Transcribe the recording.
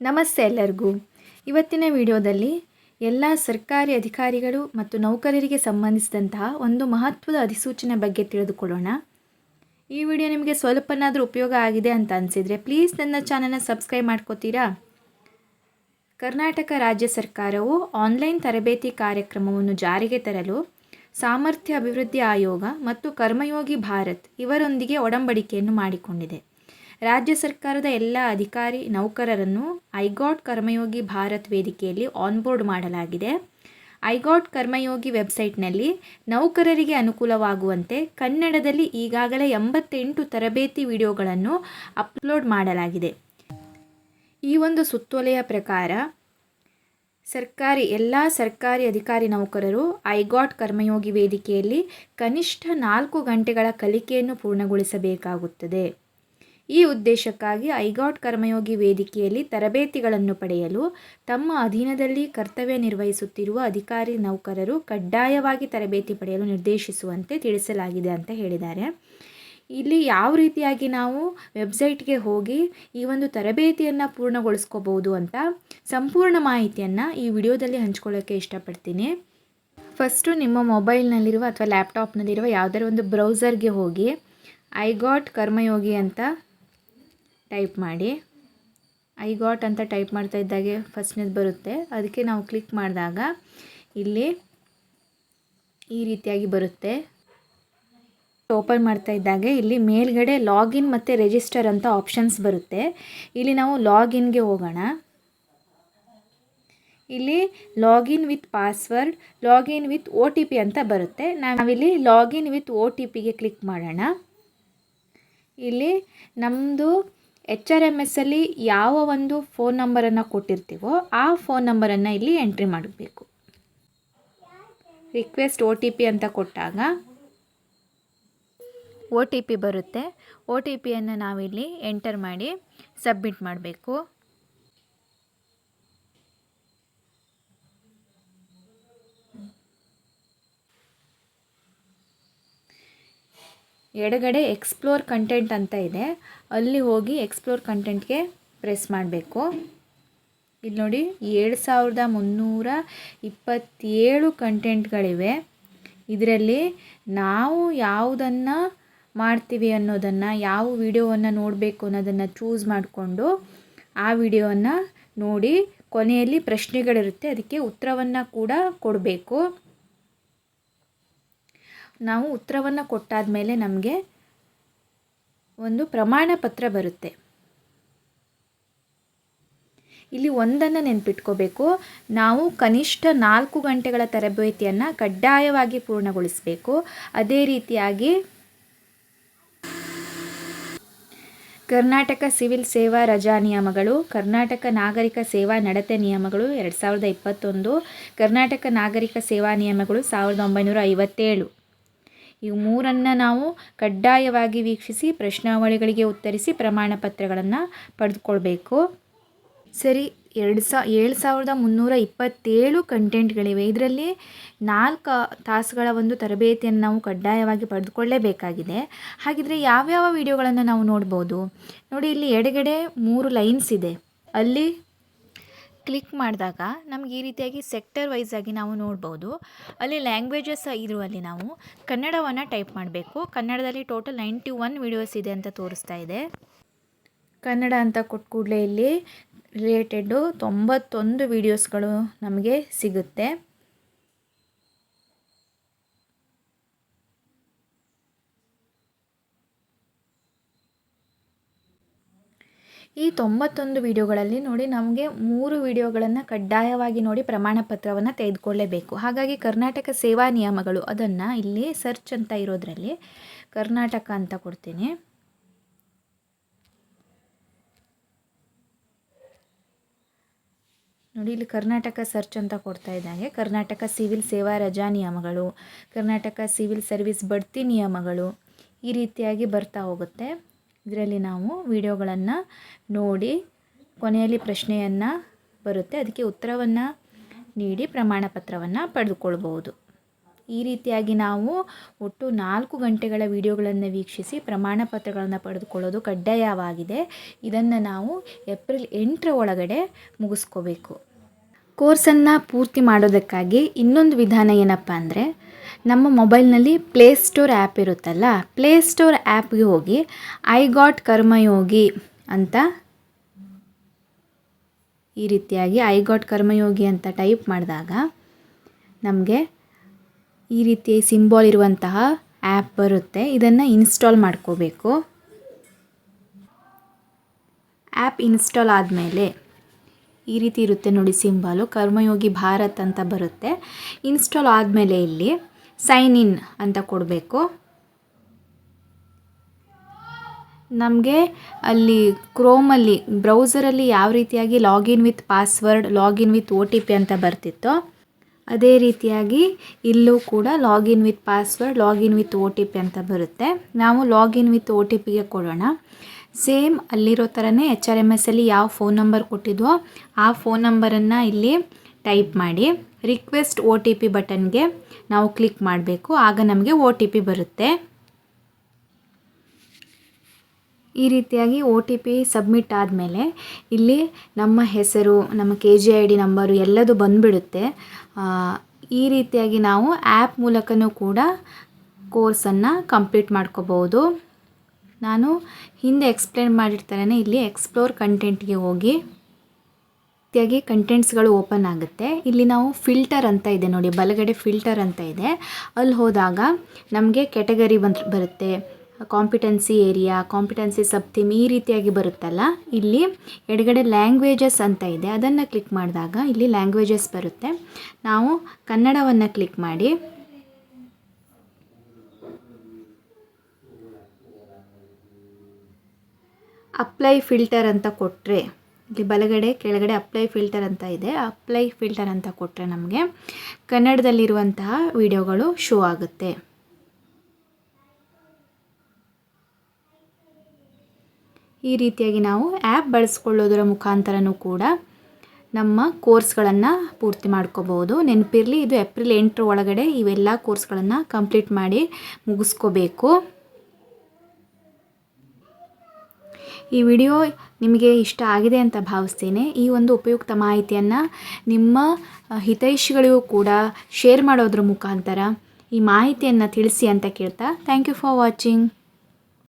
ನಮಸ್ತೆ ಎಲ್ಲರಿಗೂ. ಇವತ್ತಿನ ವಿಡಿಯೋದಲ್ಲಿ ಎಲ್ಲ ಸರ್ಕಾರಿ ಅಧಿಕಾರಿಗಳು ಮತ್ತು ನೌಕರರಿಗೆ ಸಂಬಂಧಿಸಿದಂತಹ ಒಂದು ಮಹತ್ವದ ಅಧಿಸೂಚನೆ ಬಗ್ಗೆ ತಿಳಿದುಕೊಳ್ಳೋಣ. ಈ ವಿಡಿಯೋ ನಿಮಗೆ ಸ್ವಲ್ಪನಾದರೂ ಉಪಯೋಗ ಆಗಿದೆ ಅಂತ ಅನಿಸಿದರೆ ಪ್ಲೀಸ್ ನನ್ನ ಚಾನಲ್ನ ಸಬ್ಸ್ಕ್ರೈಬ್ ಮಾಡ್ಕೋತೀರಾ. ಕರ್ನಾಟಕ ರಾಜ್ಯ ಸರ್ಕಾರವು ಆನ್ಲೈನ್ ತರಬೇತಿ ಕಾರ್ಯಕ್ರಮವನ್ನು ಜಾರಿಗೆ ತರಲು ಸಾಮರ್ಥ್ಯ ಅಭಿವೃದ್ಧಿ ಆಯೋಗ ಮತ್ತು ಕರ್ಮಯೋಗಿ ಭಾರತ್ ಇವರೊಂದಿಗೆ ಒಡಂಬಡಿಕೆಯನ್ನು ಮಾಡಿಕೊಂಡಿದೆ. ರಾಜ್ಯ ಸರ್ಕಾರದ ಎಲ್ಲ ಅಧಿಕಾರಿ ನೌಕರರನ್ನು ಐಗಾಟ್ ಕರ್ಮಯೋಗಿ ಭಾರತ್ ವೇದಿಕೆಯಲ್ಲಿ ಆನ್ಬೋರ್ಡ್ ಮಾಡಲಾಗಿದೆ. ಐಗಾಟ್ ಕರ್ಮಯೋಗಿ ವೆಬ್ಸೈಟ್ನಲ್ಲಿ ನೌಕರರಿಗೆ ಅನುಕೂಲವಾಗುವಂತೆ ಕನ್ನಡದಲ್ಲಿ ಈಗಾಗಲೇ 88 ತರಬೇತಿ ವಿಡಿಯೋಗಳನ್ನು ಅಪ್ಲೋಡ್ ಮಾಡಲಾಗಿದೆ. ಈ ಒಂದು ಸುತ್ತೋಲೆಯ ಪ್ರಕಾರ ಎಲ್ಲ ಸರ್ಕಾರಿ ಅಧಿಕಾರಿ ನೌಕರರು ಐಗಾಟ್ ಕರ್ಮಯೋಗಿ ವೇದಿಕೆಯಲ್ಲಿ ಕನಿಷ್ಠ 4 ಗಂಟೆಗಳ ಕಲಿಕೆಯನ್ನು ಪೂರ್ಣಗೊಳಿಸಬೇಕಾಗುತ್ತದೆ. ಈ ಉದ್ದೇಶಕ್ಕಾಗಿ ಐಗಾಟ್ ಕರ್ಮಯೋಗಿ ವೇದಿಕೆಯಲ್ಲಿ ತರಬೇತಿಗಳನ್ನು ಪಡೆಯಲು ತಮ್ಮ ಅಧೀನದಲ್ಲಿ ಕರ್ತವ್ಯ ನಿರ್ವಹಿಸುತ್ತಿರುವ ಅಧಿಕಾರಿ ನೌಕರರು ಕಡ್ಡಾಯವಾಗಿ ತರಬೇತಿ ಪಡೆಯಲು ನಿರ್ದೇಶಿಸುವಂತೆ ತಿಳಿಸಲಾಗಿದೆ ಅಂತ ಹೇಳಿದ್ದಾರೆ. ಇಲ್ಲಿ ಯಾವ ರೀತಿಯಾಗಿ ನಾವು ವೆಬ್ಸೈಟ್ಗೆ ಹೋಗಿ ಈ ಒಂದು ತರಬೇತಿಯನ್ನು ಪೂರ್ಣಗೊಳಿಸ್ಕೋಬಹುದು ಅಂತ ಸಂಪೂರ್ಣ ಮಾಹಿತಿಯನ್ನು ಈ ವಿಡಿಯೋದಲ್ಲಿ ಹಂಚ್ಕೊಳ್ಳೋಕ್ಕೆ ಇಷ್ಟಪಡ್ತೀನಿ. ಫಸ್ಟು ನಿಮ್ಮ ಮೊಬೈಲ್ನಲ್ಲಿರುವ ಅಥವಾ ಲ್ಯಾಪ್ಟಾಪ್ನಲ್ಲಿರುವ ಯಾವುದಾದ್ರು ಒಂದು ಬ್ರೌಸರ್ಗೆ ಹೋಗಿ ಐಗಾಟ್ ಕರ್ಮಯೋಗಿ ಅಂತ ಟೈಪ್ ಮಾಡಿ. ಐಗಾಟ್ ಅಂತ ಟೈಪ್ ಮಾಡ್ತಾ ಇದ್ದಾಗೆ ಫಸ್ಟ್ನೇದು ಬರುತ್ತೆ. ಅದಕ್ಕೆ ನಾವು ಕ್ಲಿಕ್ ಮಾಡಿದಾಗ ಇಲ್ಲಿ ಈ ರೀತಿಯಾಗಿ ಬರುತ್ತೆ. ಓಪನ್ ಮಾಡ್ತಾ ಇದ್ದಾಗೆ ಇಲ್ಲಿ ಮೇಲ್ಗಡೆ ಲಾಗಿನ್ ಮತ್ತು ರಿಜಿಸ್ಟರ್ ಅಂತ ಆಪ್ಷನ್ಸ್ ಬರುತ್ತೆ. ಇಲ್ಲಿ ನಾವು ಲಾಗಿನ್ಗೆ ಹೋಗೋಣ. ಇಲ್ಲಿ login with password, login with OTP ಅಂತ ಬರುತ್ತೆ. ನಾವಿಲ್ಲಿ ಲಾಗಿನ್ ವಿತ್ OTPಗೆ ಕ್ಲಿಕ್ ಮಾಡೋಣ. ಇಲ್ಲಿ ನಮ್ಮದು HRMS ಅಲ್ಲಿ ಯಾವ ಒಂದು ಫೋನ್ ನಂಬರನ್ನು ಕೊಟ್ಟಿರ್ತೀವೋ ಆ ಫೋನ್ ನಂಬರನ್ನು ಇಲ್ಲಿ ಎಂಟ್ರಿ ಮಾಡಬೇಕು. ರಿಕ್ವೆಸ್ಟ್ OTP ಅಂತ ಕೊಟ್ಟಾಗ OTP ಬರುತ್ತೆ. OTPಯನ್ನು ನಾವಿಲ್ಲಿ ಎಂಟರ್ ಮಾಡಿ ಸಬ್ಮಿಟ್ ಮಾಡಬೇಕು. ಎಡಗಡೆ ಎಕ್ಸ್ಪ್ಲೋರ್ ಕಂಟೆಂಟ್ ಅಂತ ಇದೆ, ಅಲ್ಲಿ ಹೋಗಿ ಎಕ್ಸ್ಪ್ಲೋರ್ ಕಂಟೆಂಟ್ಗೆ ಪ್ರೆಸ್ ಮಾಡಬೇಕು. ಇಲ್ಲಿ ನೋಡಿ 7327 ಕಂಟೆಂಟ್ಗಳಿವೆ. ಇದರಲ್ಲಿ ನಾವು ಯಾವುದನ್ನು ಮಾಡ್ತೀವಿ ಅನ್ನೋದನ್ನು, ಯಾವ ವಿಡಿಯೋವನ್ನು ನೋಡಬೇಕು ಅನ್ನೋದನ್ನು ಚೂಸ್ ಮಾಡಿಕೊಂಡು ಆ ವಿಡಿಯೋವನ್ನು ನೋಡಿ ಕೊನೆಯಲ್ಲಿ ಪ್ರಶ್ನೆಗಳಿರುತ್ತೆ, ಅದಕ್ಕೆ ಉತ್ತರವನ್ನು ಕೂಡ ಕೊಡಬೇಕು. ನಾವು ಉತ್ತರವನ್ನು ಕೊಟ್ಟಾದ ಮೇಲೆ ನಮಗೆ ಒಂದು ಪ್ರಮಾಣ ಪತ್ರ ಬರುತ್ತೆ. ಇಲ್ಲಿ ಒಂದನ್ನು ನೆನಪಿಟ್ಕೋಬೇಕು, ನಾವು ಕನಿಷ್ಠ 4 ಗಂಟೆಗಳ ತರಬೇತಿಯನ್ನು ಕಡ್ಡಾಯವಾಗಿ ಪೂರ್ಣಗೊಳಿಸಬೇಕು. ಅದೇ ರೀತಿಯಾಗಿ ಕರ್ನಾಟಕ ಸಿವಿಲ್ ಸೇವಾ ರಜಾ ನಿಯಮಗಳು, ಕರ್ನಾಟಕ ನಾಗರಿಕ ಸೇವಾ ನಡತೆ ನಿಯಮಗಳು 2021, ಕರ್ನಾಟಕ ನಾಗರಿಕ ಸೇವಾ ನಿಯಮಗಳು 1957 ಇವು 3 ನಾವು ಕಡ್ಡಾಯವಾಗಿ ವೀಕ್ಷಿಸಿ ಪ್ರಶ್ನಾವಳಿಗಳಿಗೆ ಉತ್ತರಿಸಿ ಪ್ರಮಾಣ ಪತ್ರಗಳನ್ನು ಪಡೆದುಕೊಳ್ಬೇಕು. ಸರಿ, 7327 ಕಂಟೆಂಟ್ಗಳಿವೆ. ಇದರಲ್ಲಿ 4 ತಾಸುಗಳ ಒಂದು ತರಬೇತಿಯನ್ನು ನಾವು ಕಡ್ಡಾಯವಾಗಿ ಪಡೆದುಕೊಳ್ಳಲೇಬೇಕಾಗಿದೆ. ಹಾಗಿದ್ರೆ ಯಾವ್ಯಾವ ವಿಡಿಯೋಗಳನ್ನು ನಾವು ನೋಡ್ಬೋದು ನೋಡಿ. ಇಲ್ಲಿ ಎಡಗಡೆ 3 ಲೈನ್ಸ್ ಇದೆ. ಅಲ್ಲಿ ಕ್ಲಿಕ್ ಮಾಡಿದಾಗ ನಮ್ಗೆ ಈ ರೀತಿಯಾಗಿ ಸೆಕ್ಟರ್ ವೈಸ್ ಆಗಿ ನಾವು ನೋಡ್ಬೋದು. ಅಲ್ಲಿ ಲ್ಯಾಂಗ್ವೇಜಸ್ ಇರುವಲ್ಲಿ ನಾವು ಕನ್ನಡವನ್ನು ಟೈಪ್ ಮಾಡಬೇಕು. ಕನ್ನಡದಲ್ಲಿ ಟೋಟಲ್ 91 ವಿಡಿಯೋಸ್ ಇದೆ ಅಂತ ತೋರಿಸ್ತಾ ಇದೆ. ಕನ್ನಡ ಅಂತ ಕೊಟ್ಟ ಕೂಡಲೇ ಇಲ್ಲಿ ರಿಲೇಟೆಡ್ಡು 91 ವಿಡಿಯೋಸ್ಗಳು ನಮಗೆ ಸಿಗುತ್ತೆ. ಈ 91 ವಿಡಿಯೋಗಳಲ್ಲಿ ನೋಡಿ ನಮಗೆ 3 ವಿಡಿಯೋಗಳನ್ನು ಕಡ್ಡಾಯವಾಗಿ ನೋಡಿ ಪ್ರಮಾಣ ಪತ್ರವನ್ನು ತೆಗೆದುಕೊಳ್ಳಲೇಬೇಕು. ಹಾಗಾಗಿ ಕರ್ನಾಟಕ ಸೇವಾ ನಿಯಮಗಳು ಅದನ್ನು ಇಲ್ಲಿ ಸರ್ಚ್ ಅಂತ ಇರೋದ್ರಲ್ಲಿ ಕರ್ನಾಟಕ ಅಂತ ಕೊಡ್ತೀನಿ. ನೋಡಿ ಇಲ್ಲಿ ಕರ್ನಾಟಕ ಸರ್ಚ್ ಅಂತ ಕೊಡ್ತಾ ಇದ್ದಾಗೆ ಕರ್ನಾಟಕ ಸಿವಿಲ್ ಸೇವಾ ರಜಾ ನಿಯಮಗಳು, ಕರ್ನಾಟಕ ಸಿವಿಲ್ ಸರ್ವಿಸ್ ಬಡ್ತಿ ನಿಯಮಗಳು ಈ ರೀತಿಯಾಗಿ ಬರ್ತಾ ಹೋಗುತ್ತೆ. ಇದರಲ್ಲಿ ನಾವು ವಿಡಿಯೋಗಳನ್ನು ನೋಡಿ ಕೊನೆಯಲ್ಲಿ ಪ್ರಶ್ನೆಯನ್ನು ಬರುತ್ತೆ, ಅದಕ್ಕೆ ಉತ್ತರವನ್ನು ನೀಡಿ ಪ್ರಮಾಣ ಪತ್ರವನ್ನು ಪಡೆದುಕೊಳ್ಬಹುದು. ಈ ರೀತಿಯಾಗಿ ನಾವು ಒಟ್ಟು 4 ಗಂಟೆಗಳ ವಿಡಿಯೋಗಳನ್ನು ವೀಕ್ಷಿಸಿ ಪ್ರಮಾಣ ಪತ್ರಗಳನ್ನು ಪಡೆದುಕೊಳ್ಳೋದು ಕಡ್ಡಾಯವಾಗಿದೆ. ಇದನ್ನು ನಾವು ಏಪ್ರಿಲ್ 8ರ ಒಳಗಡೆ ಮುಗಿಸ್ಕೋಬೇಕು. ಕೋರ್ಸನ್ನು ಪೂರ್ತಿ ಮಾಡೋದಕ್ಕಾಗಿ ಇನ್ನೊಂದು ವಿಧಾನ ಏನಪ್ಪ ಅಂದರೆ, ನಮ್ಮ ಮೊಬೈಲ್ನಲ್ಲಿ ಪ್ಲೇಸ್ಟೋರ್ ಆ್ಯಪ್ ಇರುತ್ತಲ್ಲ, ಪ್ಲೇಸ್ಟೋರ್ ಆ್ಯಪ್ಗೆ ಹೋಗಿ ಐ ಗಾಟ್ ಕರ್ಮಯೋಗಿ ಅಂತ ಈ ರೀತಿಯಾಗಿ ಐ ಗಾಟ್ ಕರ್ಮಯೋಗಿ ಅಂತ ಟೈಪ್ ಮಾಡಿದಾಗ ನಮಗೆ ಈ ರೀತಿ ಸಿಂಬಾಲ್ ಇರುವಂತಹ ಆ್ಯಪ್ ಬರುತ್ತೆ. ಇದನ್ನು ಇನ್ಸ್ಟಾಲ್ ಮಾಡ್ಕೋಬೇಕು. ಆ್ಯಪ್ ಇನ್ಸ್ಟಾಲ್ ಆದಮೇಲೆ ಈ ರೀತಿ ಇರುತ್ತೆ ನೋಡಿ, ಸಿಂಬಾಲು ಕರ್ಮಯೋಗಿ ಭಾರತ್ ಅಂತ ಬರುತ್ತೆ. ಇನ್ಸ್ಟಾಲ್ ಆದಮೇಲೆ ಇಲ್ಲಿ ಸೈನ್ ಇನ್ ಅಂತ ಕೊಡಬೇಕು. ನಮಗೆ ಅಲ್ಲಿ ಕ್ರೋಮಲ್ಲಿ ಬ್ರೌಸರಲ್ಲಿ ಯಾವ ರೀತಿಯಾಗಿ login with password, login with OTP ಅಂತ ಬರ್ತಿತ್ತೋ ಅದೇ ರೀತಿಯಾಗಿ ಇಲ್ಲೂ ಕೂಡ login with password, login with OTP ಅಂತ ಬರುತ್ತೆ. ನಾವು ಲಾಗಿನ್ ವಿತ್ OTPಗೆ ಕೊಡೋಣ. ಸೇಮ್ ಅಲ್ಲಿರೋ ಥರನೇ HRMSಲ್ಲಿ ಯಾವ ಫೋನ್ ನಂಬರ್ ಕೊಟ್ಟಿದ್ವೋ ಆ ಫೋನ್ ನಂಬರನ್ನು ಇಲ್ಲಿ ಟೈಪ್ ಮಾಡಿ ರಿಕ್ವೆಸ್ಟ್ OTP ಬಟನ್ಗೆ ನಾವು ಕ್ಲಿಕ್ ಮಾಡಬೇಕು. ಆಗ ನಮಗೆ OTP ಬರುತ್ತೆ. ಈ ರೀತಿಯಾಗಿ OTP ಸಬ್ಮಿಟ್ ಆದಮೇಲೆ ಇಲ್ಲಿ ನಮ್ಮ ಹೆಸರು, ನಮ್ಮ KGID ನಂಬರು ಎಲ್ಲದು ಬಂದುಬಿಡುತ್ತೆ. ಈ ರೀತಿಯಾಗಿ ನಾವು ಆ್ಯಪ್ ಮೂಲಕನೂ ಕೂಡ ಕೋರ್ಸನ್ನು ಕಂಪ್ಲೀಟ್ ಮಾಡ್ಕೋಬೋದು. ನಾನು ಹಿಂದೆ ಎಕ್ಸ್ಪ್ಲೇನ್ ಮಾಡಿರ್ತಾರೇ ಇಲ್ಲಿ ಎಕ್ಸ್ಪ್ಲೋರ್ ಕಂಟೆಂಟ್ಗೆ ಹೋಗಿ ರೀತಿಯಾಗಿ ಕಂಟೆಂಟ್ಸ್ಗಳು ಓಪನ್ ಆಗುತ್ತೆ. ಇಲ್ಲಿ ನಾವು ಫಿಲ್ಟರ್ ಅಂತ ಇದೆ ನೋಡಿ, ಬಲಗಡೆ ಫಿಲ್ಟರ್ ಅಂತ ಇದೆ. ಅಲ್ಲಿ ಹೋದಾಗ ನಮಗೆ ಕ್ಯಾಟಗರಿ ಬರುತ್ತೆ, ಕಾಂಪಿಟೆನ್ಸಿ ಏರಿಯಾ, ಕಾಂಪಿಟೆನ್ಸಿ ಸಬ್ ಥೀಮ್ ಈ ರೀತಿಯಾಗಿ ಬರುತ್ತಲ್ಲ. ಇಲ್ಲಿ ಎಡಗಡೆ ಲ್ಯಾಂಗ್ವೇಜಸ್ ಅಂತ ಇದೆ, ಅದನ್ನು ಕ್ಲಿಕ್ ಮಾಡಿದಾಗ ಇಲ್ಲಿ ಲ್ಯಾಂಗ್ವೇಜಸ್ ಬರುತ್ತೆ. ನಾವು ಕನ್ನಡವನ್ನು ಕ್ಲಿಕ್ ಮಾಡಿ ಅಪ್ಲೈ ಫಿಲ್ಟರ್ ಅಂತ ಕೊಟ್ಟರೆ ಇಲ್ಲಿ ಬಲಗಡೆ ಕೆಳಗಡೆ ಅಪ್ಲೈ ಫಿಲ್ಟರ್ ಅಂತ ಇದೆ. ಅಪ್ಲೈ ಫಿಲ್ಟರ್ ಅಂತ ಕೊಟ್ಟರೆ ನಮಗೆ ಕನ್ನಡದಲ್ಲಿರುವಂತಹ ವಿಡಿಯೋಗಳು ಶೋ ಆಗುತ್ತೆ. ಈ ರೀತಿಯಾಗಿ ನಾವು ಆ್ಯಪ್ ಬಳಸ್ಕೊಳ್ಳೋದರ ಮುಖಾಂತರನೂ ಕೂಡ ನಮ್ಮ ಕೋರ್ಸ್ಗಳನ್ನು ಪೂರ್ತಿ ಮಾಡ್ಕೋಬೋದು. ನೆನಪಿರಲಿ, ಇದು ಏಪ್ರಿಲ್ 8ರ ಒಳಗಡೆ ಇವೆಲ್ಲ ಕೋರ್ಸ್ಗಳನ್ನು ಕಂಪ್ಲೀಟ್ ಮಾಡಿ ಮುಗಿಸ್ಕೋಬೇಕು. ಈ ವಿಡಿಯೋ ನಿಮಗೆ ಇಷ್ಟ ಆಗಿದೆ ಅಂತ ಭಾವಿಸ್ತೀನಿ. ಈ ಒಂದು ಉಪಯುಕ್ತ ಮಾಹಿತಿಯನ್ನು ನಿಮ್ಮ ಹಿತೈಷಿಗಳಿಗೂ ಕೂಡ ಶೇರ್ ಮಾಡೋದ್ರ ಮುಖಾಂತರ ಈ ಮಾಹಿತಿಯನ್ನು ತಿಳಿಸಿ ಅಂತ ಕೇಳ್ತಾ, ಥ್ಯಾಂಕ್ ಯು ಫಾರ್ ವಾಚಿಂಗ್.